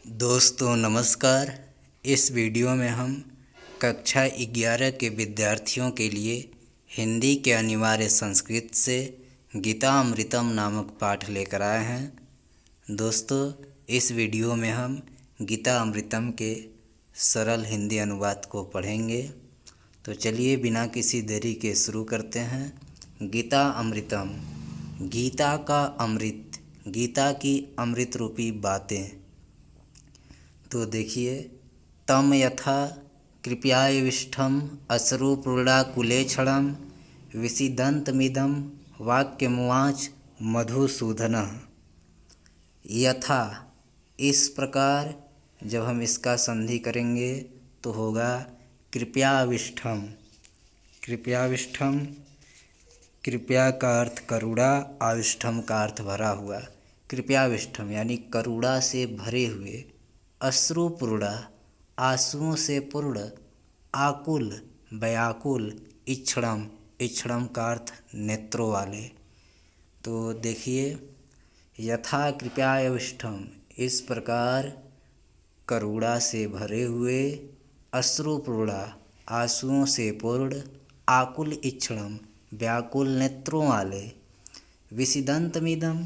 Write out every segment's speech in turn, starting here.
दोस्तों नमस्कार। इस वीडियो में हम कक्षा 11 के विद्यार्थियों के लिए हिंदी के अनिवार्य संस्कृत से गीतामृतम नामक पाठ लेकर आए हैं। दोस्तों इस वीडियो में हम गीतामृतम के सरल हिंदी अनुवाद को पढ़ेंगे। तो चलिए बिना किसी देरी के शुरू करते हैं। गीता अमृतम, गीता का अमृत, गीता की अमृत रूपी बातें। तो देखिए, तम यथा कृपयाविष्ठम अश्रुपूर्णाकुलेक्षणं विसीदन्तमिदं वाक्यमुवाच मधुसूदनः। यथा, इस प्रकार। जब हम इसका संधि करेंगे तो होगा कृपयाविष्ठम। कृपयाविष्ठम, कृपया का अर्थ करुणा, आविष्ठम का अर्थ भरा हुआ। कृपयाविष्ठम यानी करुणा से भरे हुए, अश्रुपूर्णा आंसुओं से पूर्ण, आकुल व्याकुल, इक्षणम, इक्षणम का अर्थ नेत्रों वाले। तो देखिए, यथा कृपयाविष्ठम, इस प्रकार करुणा से भरे हुए, अश्रुपूर्णा आंसुओं से पूर्ण, आकुल इक्षणम व्याकुल नेत्रों वाले, विसीदन्तमिदं,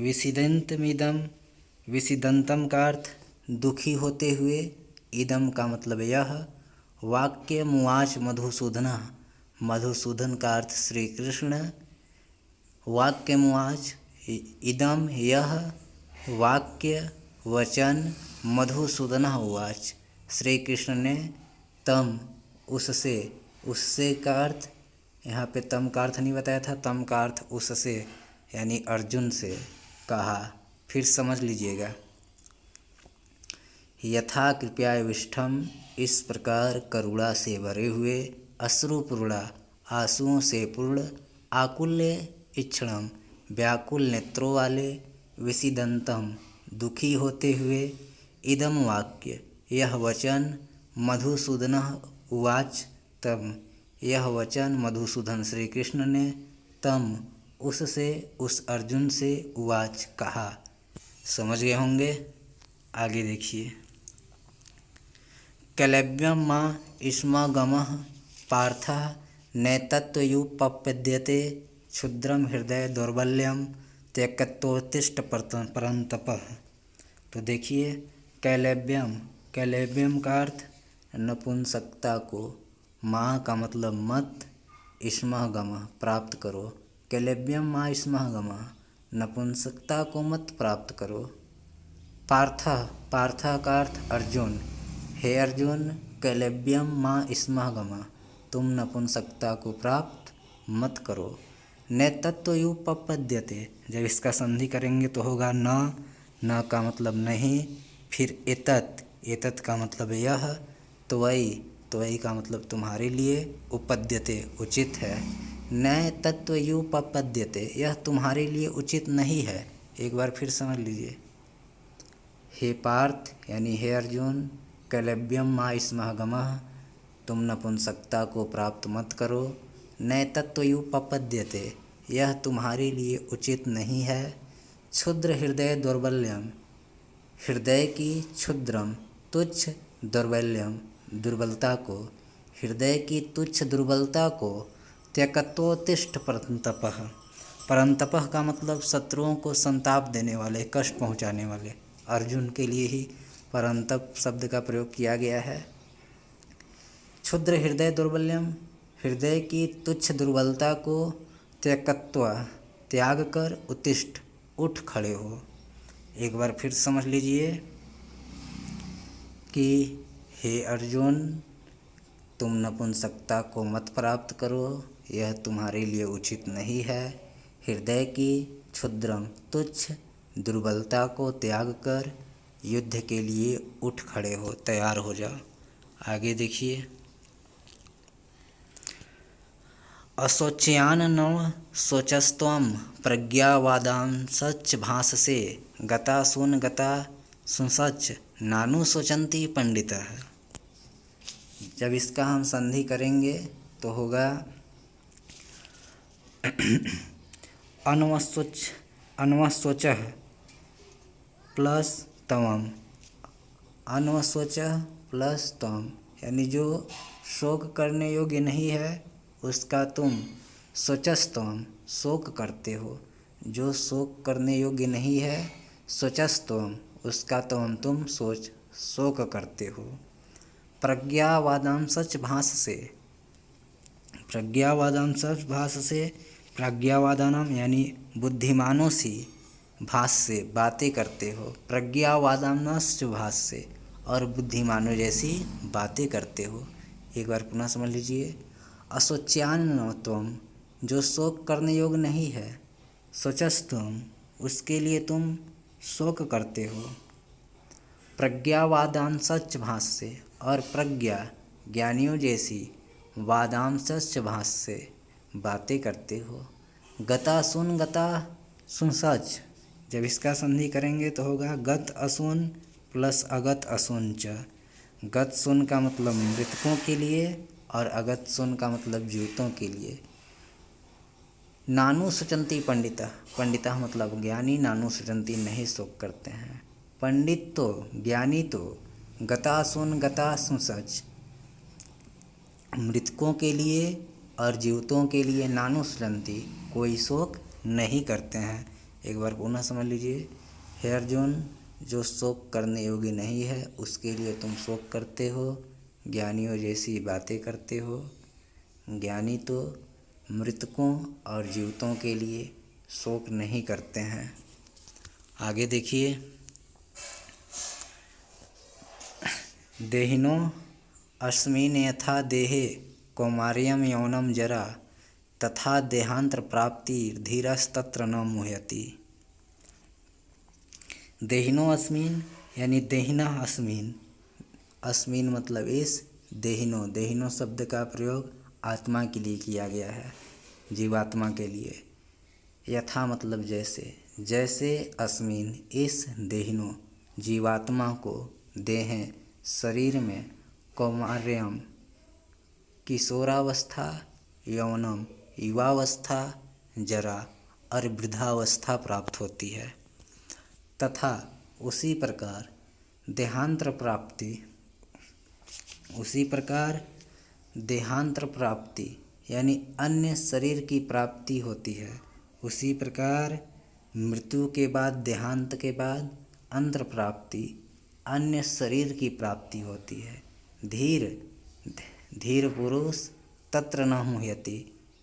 विसीदन्तमिदं, विसीदन्तम का अर्थ दुखी होते हुए, इदम का मतलब यह, वाक्यमुवाच मधुसूदनः, मधुसूदन का अर्थ श्री कृष्ण, वाक्यमुवाच इदम यह, वाक्य वचन, मधुसूदनः उवाच, श्री कृष्ण ने तम उससे, उससे का अर्थ यहाँ पे तम का अर्थ नहीं बताया था, तम का अर्थ उससे यानी अर्जुन से कहा। फिर समझ लीजिएगा, यथा कृपयाविष्ठम, इस प्रकार करुणा से भरे हुए, अश्रुपूर्णा आंसुओं से पूर्ण, आकुल्य इक्षणम व्याकुल नेत्रों वाले, विसीदन्तम दुखी होते हुए, इदम वाक्य यह वचन, मधुसूदनः उवाच तम, यह वचन मधुसूदन श्री कृष्ण ने, तम उससे, उस अर्जुन से, उवाच कहा। समझ गए होंगे। आगे देखिए, कैलव्यम माँ इष्मागमः पार्थः नैतत्त्वयुपपद्यते क्षुद्रम हृदय दौर्बल्यम त्यक्तोत्तिष्ठ परन्तपः। तो देखिए, कैलव्यम, कैलव्यम का अर्थ नपुंसकता को, माँ का मतलब मत, इष्मागमः प्राप्त करो, कैलव्यम माँ इष्मागमः नपुंसकता को मत प्राप्त करो। पार्थः, पार्थः का अर्थ अर्जुन, हे अर्जुन कैलव्यम माँ इष्मागमः, तुम नपुंसकता को प्राप्त मत करो। नैतत्त्वयुपपद्यते, जब इसका संधि करेंगे तो होगा न, न का मतलब नहीं, फिर एतत्, एतत् का मतलब यह, त्वयि, त्वयि का मतलब तुम्हारे लिए, उपपद्यते उचित है, नैतत्त्वयुपपद्यते यह तुम्हारे लिए उचित नहीं है। एक बार फिर समझ लीजिए, हे पार्थ यानी हे अर्जुन, कैलव्यम माँ इष्मागमः, तुम नपुंसकता को प्राप्त मत करो, नैतत्त्वयुपपद्यते यह तुम्हारे लिए उचित नहीं है, क्षुद्र हृदय दौर्बल्यम, हृदय की क्षुद्रम तुच्छ, दौर्बल्यम दुर्बलता को, हृदय की तुच्छ दुर्बलता को, त्यक्तोत्तिष्ठ परन्तपः, परन्तपः का मतलब शत्रुओं को संताप देने वाले, कष्ट पहुंचाने वाले। अर्जुन के लिए ही परन्तप शब्द का प्रयोग किया गया है। क्षुद्र हृदय दौर्बल्यम, हृदय की तुच्छ दुर्बलता को, त्यक्त्वा त्याग कर, उत्तिष्ठ उठ खड़े हो। एक बार फिर समझ लीजिए कि हे अर्जुन, तुम नपुंसकता को मत प्राप्त करो, यह तुम्हारे लिए उचित नहीं है, हृदय की क्षुद्रम तुच्छ दुर्बलता को त्याग कर युद्ध के लिए उठ खड़े हो, तैयार हो जाओ। आगे देखिए, अशोच्यान न शोचस्त्वं प्रज्ञावादांसच भाससे गता सून गता सुसच नानु शोचन्ति पंडितः। जब इसका हम संधि करेंगे तो होगा अन्वशोचः प्लस तवम, अनवशोच प्लस तम, यानी जो शोक करने योग्य नहीं है उसका तुम शोचस्तम, शोक करते हो। जो शोक करने योग्य नहीं है शोचस्तम, उसका तुम शोक करते हो। प्रज्ञावादांश भास से, प्रज्ञावादांश भास से, प्रज्ञावादानम यानी बुद्धिमानों सी, भास से बातें करते हो। प्रज्ञावादांश भास से, और बुद्धिमानों जैसी बातें करते हो। एक बार पुनः समझ लीजिए। अशोच्यान्नत्वम, जो शोक करने योग्य नहीं है। शोचस्तम, उसके लिए तुम शोक करते हो। प्रज्ञावादांश भास से, और प्रज्ञा ज्ञानियों जैसी वादांश भास से बातें करते हो। गता सुन सच, जब इसका संधि करेंगे तो होगा गत असून प्लस अगत असून च। गत सुन का मतलब मृतकों के लिए और अगत सुन का मतलब जीवितों के लिए। नानु सुचंती पंडिता, पंडिता मतलब ज्ञानी, नानु सुचंती नहीं शोक करते हैं। पंडित तो ज्ञानी तो गता सुन सच, मृतकों के लिए और जीवितों के लिए नानु सुचंती कोई शोक नहीं करते हैं। एक बार पुनः समझ लीजिए। हे अर्जुन, जो शोक करने योग्य नहीं है उसके लिए तुम शोक करते हो, ज्ञानियों जैसी बातें करते हो। ज्ञानी तो मृतकों और जीवितों के लिए शोक नहीं करते हैं। आगे देखिए। देहिनो अस्मिन् यथा देहे कौमार्यं यौनं जरा तथा देहांतर प्राप्ति धीरस्तत्र न मुह्यति। देहिनो अस्मिन् यानी देहिना अस्मिन्, अस्मिन् मतलब इस, देहिनो, देहिनो शब्द का प्रयोग आत्मा के लिए किया गया है, जीवात्मा के लिए। यथा मतलब जैसे, जैसे अस्मिन् इस देहिनो जीवात्मा को, देहें शरीर में, कौमार्यम किशोरावस्था, यौनम युवावस्था, जरा और वृद्धावस्था प्राप्त होती है। तथा उसी प्रकार देहांतर प्राप्ति, उसी प्रकार देहांतर प्राप्ति यानी अन्य शरीर की प्राप्ति होती है। उसी प्रकार मृत्यु के बाद, देहांत के बाद अंतर प्राप्ति, अन्य शरीर की प्राप्ति होती है। धीर पुरुष तत्र न मुह्यति,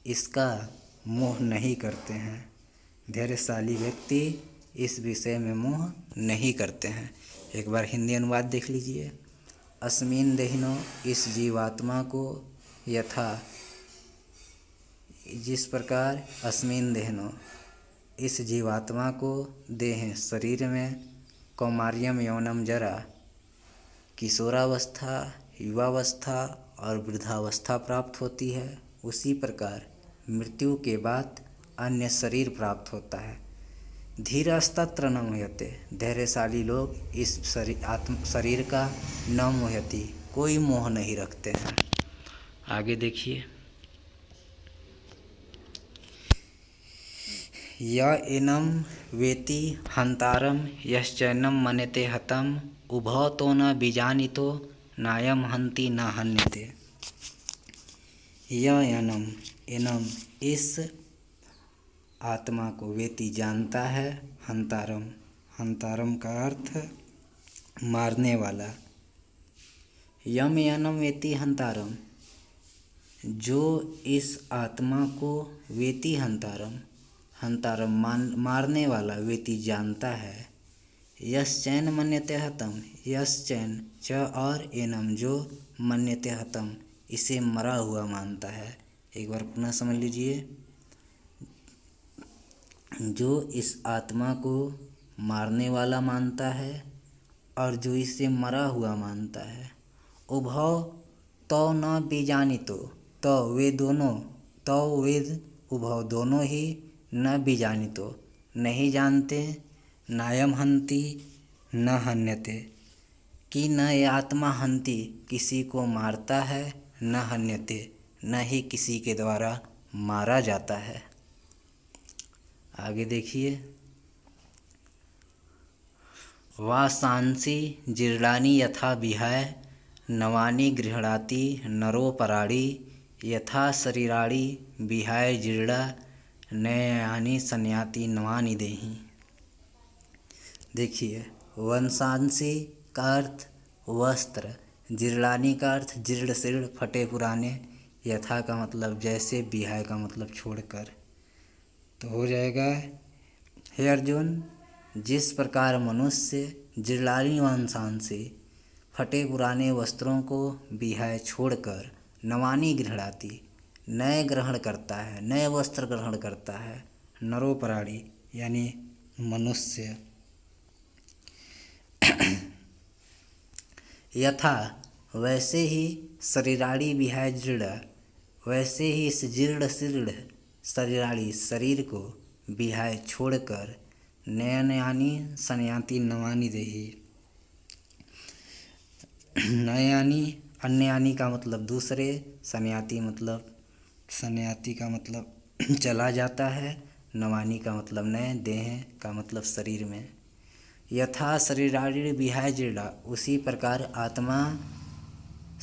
इसका मोह नहीं करते हैं। धैर्यशाली व्यक्ति इस विषय में मोह नहीं करते हैं। एक बार हिंदी अनुवाद देख लीजिए। अस्मिन् देहिनो, इस जीवात्मा को, यथा जिस प्रकार, अस्मिन् देहिनो इस जीवात्मा को, देह शरीर में, कौमार्यम यौनम जरा किशोरावस्था, युवावस्था और वृद्धावस्था प्राप्त होती है। उसी प्रकार मृत्यु के बाद अन्य शरीर प्राप्त होता है। धीरस्तत्र न मुह्यते, धैर्यशाली लोग इस शरीर का न मुह्यति, कोई मोह नहीं रखते हैं। आगे देखिए। य एनं वेति हंतारम यश्चैनं मन्यते हतम उभौ तो न बीजानितो नायम हंति न हन्यते। य एनं इस आत्मा को, वेति जानता है, हंतारम, हंतारम का अर्थ मारने वाला। यम एनं वेति हंतारम, जो इस आत्मा को, वेति हंतारम, हंतारम मारने वाला, वेति जानता है। यश्चैन मन्यते हतम, यश्चैन च और एनम जो, मन्यते हतम इसे मरा हुआ मानता है। एक बार पुनः समझ लीजिए। जो इस आत्मा को मारने वाला मानता है और जो इसे मरा हुआ मानता है। उभौ तो न बीजानितो, तो वे दोनों, तो वेद उभौ दोनों ही, न बीजानितो नहीं जानते, नायम हंति न हन्यते कि न ये आत्मा हंति किसी को मारता है, न हन्यते न ही किसी के द्वारा मारा जाता है। आगे देखिए। वासांसि जीर्णानि यथा विहाय नवानि गृह्णाति नरोपराणि यथा शरीराणि विहाय जीर्णा नयानि संयाति नवानि देहि। देखिए, वंशांसि का अर्थ वस्त्र, जीर्णानि का अर्थ जीर्ण शीर्ण फटे पुराने, यथा का मतलब जैसे, विहाय का मतलब छोड़कर। तो हो जाएगा, हे अर्जुन, जिस प्रकार मनुष्य जीर्णानि वंशांसि फटे पुराने वस्त्रों को विहाय छोड़कर नवानि गृह्णाति नए ग्रहण करता है, नए वस्त्र ग्रहण करता है, नरोपराणि यानी मनुष्य, यथा वैसे ही शरीराणि विहाय जीर्ण, वैसे ही इस जीर्ण शीर्ण शरीराणि शरीर को विहाय छोड़कर नयनानि संयाति नवानि देहि। नयानि अन्यानि का मतलब दूसरे, संयाति का मतलब चला जाता है, नवानि का मतलब नए, देह का मतलब शरीर में। यथा शरीराणि विहाय जीर्णा, उसी प्रकार आत्मा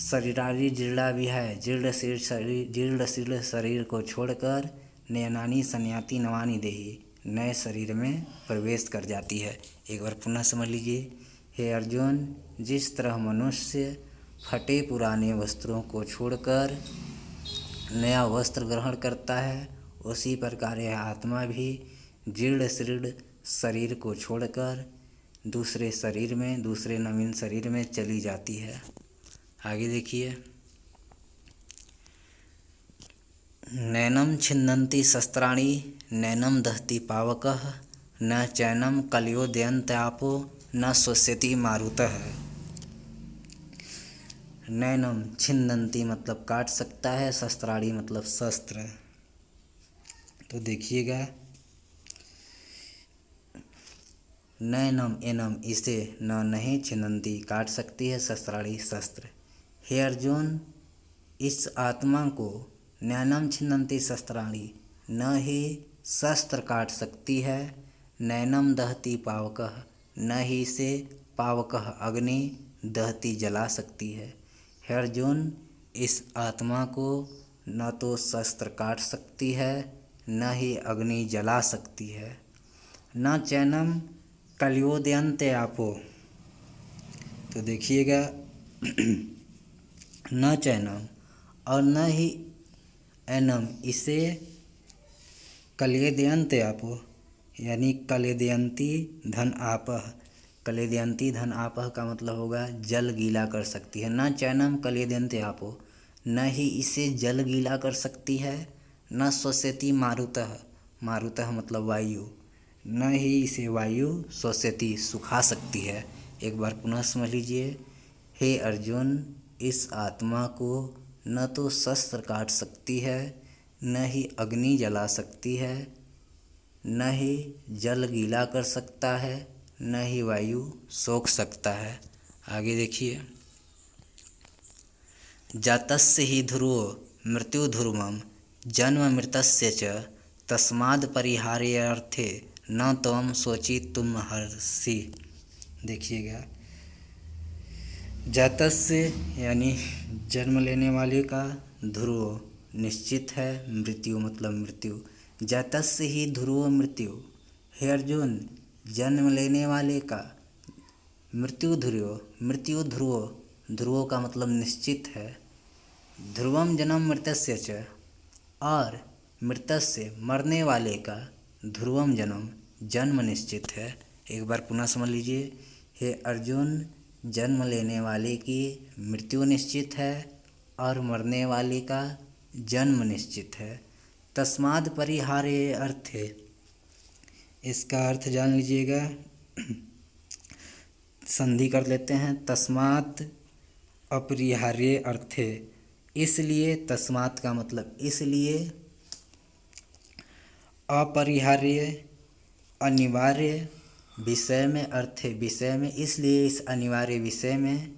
शरीराणि जीर्णा विहाय जीर्ण शीर्ण शरीर को छोड़कर नयनानि संयाति नवानि देहि, नए शरीर में प्रवेश कर जाती है। एक बार पुनः समझ लीजिए, हे अर्जुन, जिस तरह मनुष्य फटे पुराने वस्त्रों को छोड़कर नया वस्त्र ग्रहण करता है, उसी प्रकार यह आत्मा भी जीर्ण शीर्ण शरीर को छोड़कर दूसरे शरीर में, दूसरे नवीन शरीर में चली जाती है। आगे देखिए, नैनम छिन्दन्ति शस्त्राणि नैनम दहति पावकः न चैनम कलयोदयन्त आपो न शोष्यति मारुतः। नैनम छिन्दन्ति मतलब काट सकता है, शस्त्राणि मतलब शस्त्र। तो देखिएगा, नैनम एनम इसे न नहीं, छिन्दन्ति काट सकती है, शस्त्राणि शस्त्र। हे अर्जुन, इस आत्मा को नैनम छिन्दन्ति शस्त्राणि, न ही शस्त्र काट सकती है, नैनम दहति पावकः, न ही से पावकः अग्नि दहति जला सकती है। हे अर्जुन, इस आत्मा को न तो शस्त्र काट सकती है, न ही अग्नि जला सकती है। न चैनम कलयोदयन्ते आपो, तो देखिएगा, न चैनम और न ही एनम इसे कलयोदयन्ते आपो यानी कलयोदयन्ति धन आपः, कलयोदयन्ति धन आपः का मतलब होगा जल गीला कर सकती है। न चैनम कलयोदयन्ते आपो, न ही इसे जल गीला कर सकती है, न शोष्यति मारुतः, मारुतः मतलब वायु, न ही इसे वायु शोष्यति सुखा सकती है। एक बार पुनः समझ लीजिए, हे अर्जुन, इस आत्मा को न तो शस्त्र काट सकती है, न ही अग्नि जला सकती है, न ही जल गीला कर सकता है, न ही वायु सोख सकता है। आगे देखिए, जातस्य हि ध्रुवो मृत्यु ध्रुवम जन्म मृतस्य च तस्माद् परिहार्यर्थे न त्वं शोचितुम हर्षि। देखिएगा, जातस्य यानी जन्म लेने वाले का, ध्रुव निश्चित है, मृत्यु मतलब मृत्यु। जातस्य ही ध्रुव मृत्यु, हे अर्जुन, जन्म लेने वाले का मृत्यु ध्रुव, मृत्यु ध्रुव, ध्रुव का मतलब निश्चित है। ध्रुवम जन्म मृतस्य च, और मृतस्य मरने वाले का ध्रुवम जन्म निश्चित है। एक बार पुनः समझ लीजिए, हे अर्जुन, जन्म लेने वाले की मृत्यु निश्चित है और मरने वाले का जन्म निश्चित है। तस्माद् परिहार्य अर्थे, इसका अर्थ जान लीजिएगा, संधि कर लेते हैं। तस्मात् अपरिहार्य अर्थे, इसलिए, तस्मात् का मतलब इसलिए, अपरिहार्य अनिवार्य विषय में, अर्थे विषय में, इसलिए इस अनिवार्य विषय में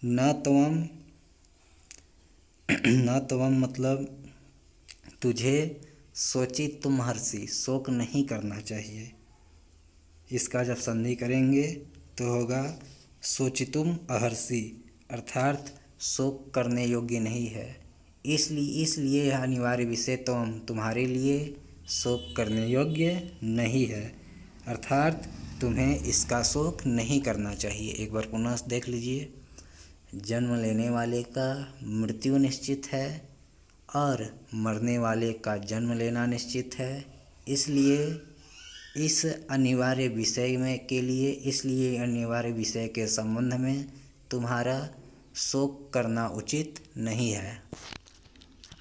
न त्वम मतलब तुझे शोचित हर्षि शोक नहीं करना चाहिए। इसका जब संधि करेंगे तो होगा शोचितुम अर्हसि, अर्थात शोक करने योग्य नहीं है। इसलिए यह अनिवार्य विषय तुम्हारे लिए शोक करने योग्य नहीं है, अर्थात तुम्हें इसका शोक नहीं करना चाहिए। एक बार पुनः देख लीजिए। जन्म लेने वाले का मृत्यु निश्चित है और मरने वाले का जन्म लेना निश्चित है। इसलिए इस अनिवार्य विषय के संबंध में तुम्हारा शोक करना उचित नहीं है।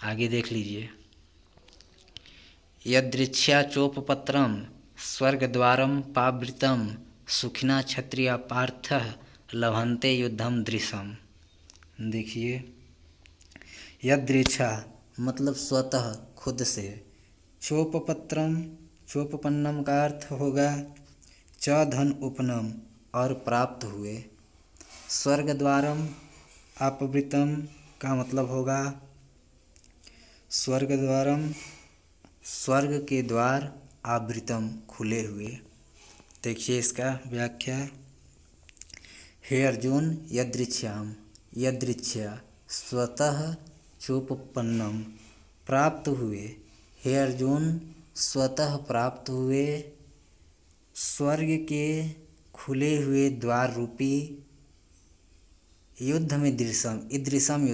आगे देख लीजिए। यदृच्छया चोपपत्रम स्वर्गद्वारम पावृतम सुखिना क्षत्रिया पार्थः लभन्ते युद्धम दृशम। देखिए, यदृच्छा मतलब स्वतः खुद से, चोपपत्रम चोपपन्नम का अर्थ होगा च धन उपनम और प्राप्त हुए, स्वर्गद्वारम अपवृतम का मतलब होगा स्वर्गद्वारम स्वर्ग के द्वार, आवृतम खुले हुए। देखिए इसका व्याख्या। हे अर्जुन, यदृच्छया स्वतः चोपपन्नम प्राप्त हुए, हे अर्जुन स्वतः प्राप्त हुए स्वर्ग के खुले हुए द्वार रूपी युद्ध में ईदृशम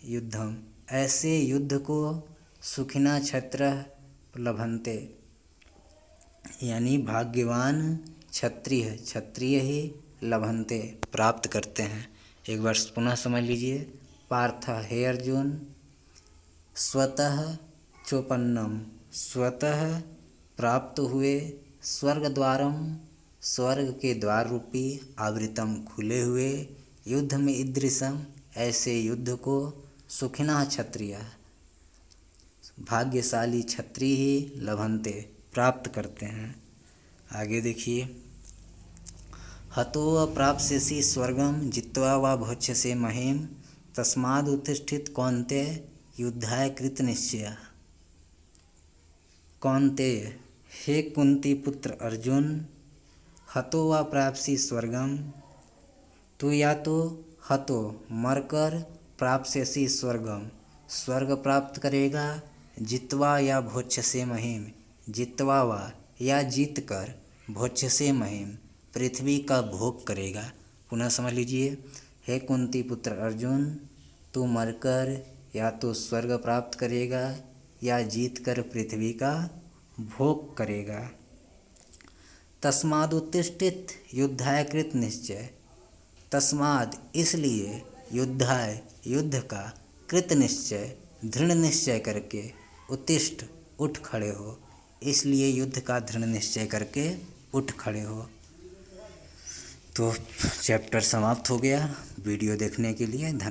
युद्धम ऐसे युद्ध को सुखिना क्षत्रः लभन्ते यानी भाग्यवान क्षत्रिय ही लभन्ते प्राप्त करते हैं। एक बार पुनः समझ लीजिए। पार्थ, हे अर्जुन, स्वतः चोपन्नम स्वतः प्राप्त हुए, स्वर्गद्वारम स्वर्ग के द्वार रूपी, आवृतम खुले हुए, युद्ध में ईदृशम ऐसे युद्ध को, सुखिना क्षत्रिय भाग्यशाली क्षत्रिय ही लभन्ते प्राप्त करते हैं। आगे देखिए। हतो प्राप्स्यसि स्वर्गम जित्वा वा भोक्ष्यसे महीम तस्माद् उत्तिष्ठित कौन्तेय युद्धाय कृत निश्चय। कौन्तेय, हे कुंती पुत्र अर्जुन, हतो वा प्राप्स्यसि स्वर्गम, तू या तो हतो मरकर, प्राप्स्यसि स्वर्गम स्वर्ग प्राप्त करेगा, जित्वा या भोक्ष्यसे महीम जित्वा वा या जीत कर, भोक्ष्यसे महीम पृथ्वी का भोग करेगा। पुनः समझ लीजिए। हे कुंती पुत्र अर्जुन, तू मरकर या तो स्वर्ग प्राप्त करेगा या जीत कर पृथ्वी का भोग करेगा। तस्माद् उत्तिष्ठित युद्धाय कृत निश्चय, तस्माद् इसलिए, युद्धाय युद्ध का, कृत निश्चय दृढ़ निश्चय करके, उत्तिष्ठ उठ खड़े हो, इसलिए युद्ध का दृढ़ निश्चय करके उठ खड़े हो। तो चैप्टर समाप्त हो गया। वीडियो देखने के लिए धन्यवाद।